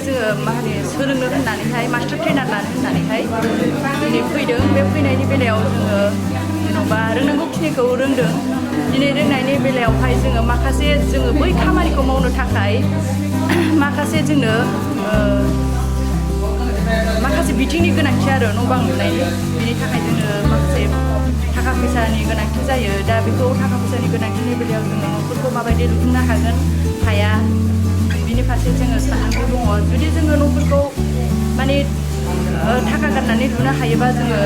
जोङो मा होनो सोलोंनो होननानैहाय मास्टार ट्रेनार लानो होननानैहाय दिनै फैदों। बे फैनायनि बेलायाव जोङो जेन'बा रोंनांगौखिनिखौ रोंदों। दिनै रोंनायनि बेलायावहाय जोङो माखासे जोङो बै खामानिखौ मावनो थाखाय माखासे जोंनो माखासे बिथिंनि गोनांथि आरो न' बां लुनायनि। बिनि थाखाय जोंनो माखासे थाखा फैसानि गोनांथि जायो। दा बेखौ थाखा फैसानि गोनांथिनि बेलायाव जोङो न'फोरखौ माबायदि लुफुंनो हागोन हाया बिनि फारसे जोङो साननांगौ दङ। जुदि जोङो न'फोरखौ माने थाखा गारनानै लुनो हायोबा जोङो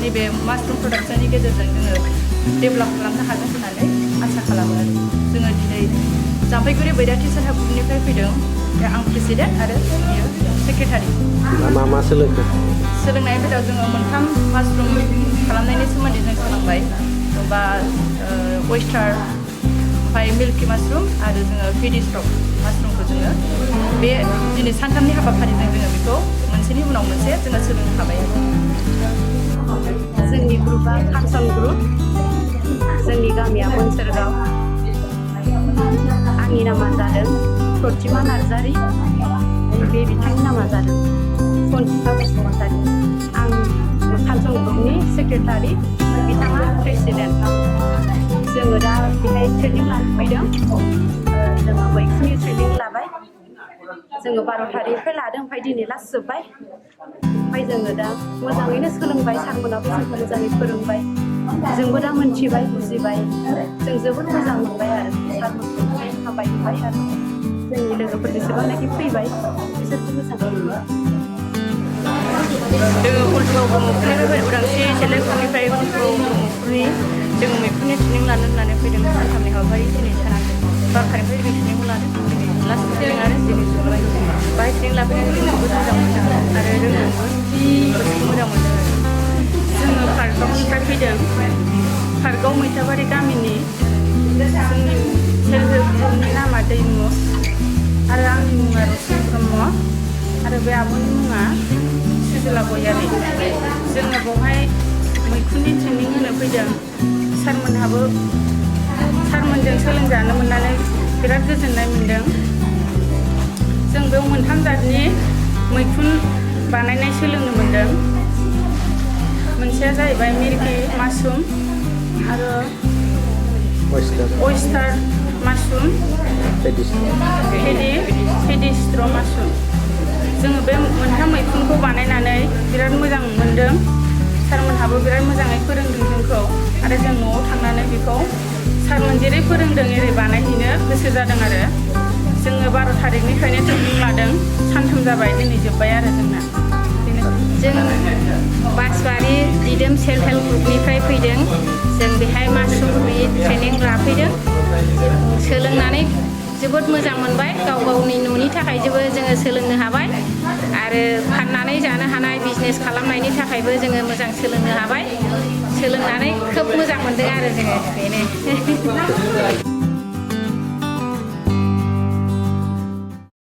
नैबे मासरुम प्रडाक्सननि गेजेरजों जोङो डेभेलप खालामनो हागोन होननानै आसा खालामो आरो। जोङो दिनै जाम्फैगुरि बैराथि साहा ग्रुपनिफ्राय फैदों। आं प्रेसिडेन्ट आरो बियो सेक्रेटारि। मा सोलोंखो? सोलोंनाय बेलायाव जोङो मोनथाम मासरुम खालामनायनि सोमोन्दै जों सोलोंबाय। बा वेस्टार ओमफ्राय मिल्कि मासरुम आरो जोङो फिडि स्टक मासरुमखौ जोङो बे दिनै सानथामनि हाबाफारिजों जोङो बेखौ मोनसेनि उनाव मोनसे जोङो सोलोंनो हाबाय। जोंनि ग्रुपआ फांसन ग्रुप। जोंनि गामिया मोनसोरगाव। आंनि नामा जादों प्रतिमा नार्जारि। बे बिथांनि नामा जादों सन्थिका बसुमतारि। आं फांसन ग्रुपनि सेक्रेटारि, बिथाङा प्रेसिडेन्ट। जोङो दा बेहाय ट्रेनिं लानो फैदों। जोङो मैखुननि ट्रेनिं लाबाय। जोङो 12 थारिखनिफ्राय लादों, ओमफ्राय दिनै लास्ट जोब्बाय। ओमफ्राय जोङो दा मोजाङैनो सोलोंबाय। सारमोनाबो जोंखौ मोजाङै फोरोंबाय। जोंबो दा मोनथिबाय, बुजिबाय। जों जोबोद मोजां मोनबाय आरो सारमोनखौ हामबाय होबाय आरो जोंनि लोगोफोर जेसेबांनाखि फैबाय बिसोरखौ मोजां मोनबाय। जोङो उल्थाव ब्रह्मपुरनिफ्राय उदांस्रि सेल्फ हेल्प ग्रुपनिफ्राय उल्थाव ब्रह्मपुरनि जोङो मैखुननि ट्रेनिं लानो होननानै फैदों। सानथामनि हाबाफारि दिनै सानाखै। 12 थारिखनिफ्राय जों ट्रेनिंखौ लादों। दिनै लास्ट ट्रेनिंआनो दिनै जोबबाय। बाहाय ट्रेनिं लाफैनानै जों जोबोद मोजां मोनदों आरो रोंदोंबो, गोसोखौ मोजां मोनदों आरो। जोङो पार्कआवनिफ्राय फैदों। पार्कआव मैथाबारि गामिनि। जोंनि सेल्फ हेल्प ग्रुपनि नामा दैमु आरो आंनि मुङा रसमि ब्रह्म आरो बे आब'नि मुङा सुजिला गयारि। जोङो बेवहाय मैखुननि ट्रेनिं होनो फैदों। सारमोनजों सोलोंजानो मोननानै बिराद गोजोननाय मोनदों। जों बेयाव मोनथाम जातनि मैखुन बानायनाय सोलोंनो मोनदों। मोनसेया जाहैबाय मिल्कि मासरुम आरो oyster मासरुम, फिडि स्ट्र मासरुम। जोङो बे मोनथाम मैखुनखौ बानायनानै बिराद मोजां मोनदों। सारमोनहाबो बिराद मोजाङै फोरोंदों जोंखौ आरो जों न'आव थांनानै बेखौ सारमोन जेरै फोरोंदों एरै बानायहैनो गोसो जादों आरो। जोङो 12 थारिखनिफ्रायनो ट्रेनिं लादों। सानथाम जाबाय, दिनै जोब्बाय आरो जोंना। जों बासबारि दिदोम सेल्फ हेल्प ग्रुपनिफ्राय फैदों। जों बेहाय मासरुमनि ट्रेनिं लाफैदों। सोलोंनानै जोबोद मोजां मोनबाय। गाव गावनि न'नि थाखायबो जोङो सोलोंनो हाबाय आरो फाननानै जानो हानाय बिजनेस खालामनायनि थाखायबो जोङो मोजां सोलोंनो हाबाय। सोलोंनानै खोब मोजां मोनदों आरो जोङो बेनो।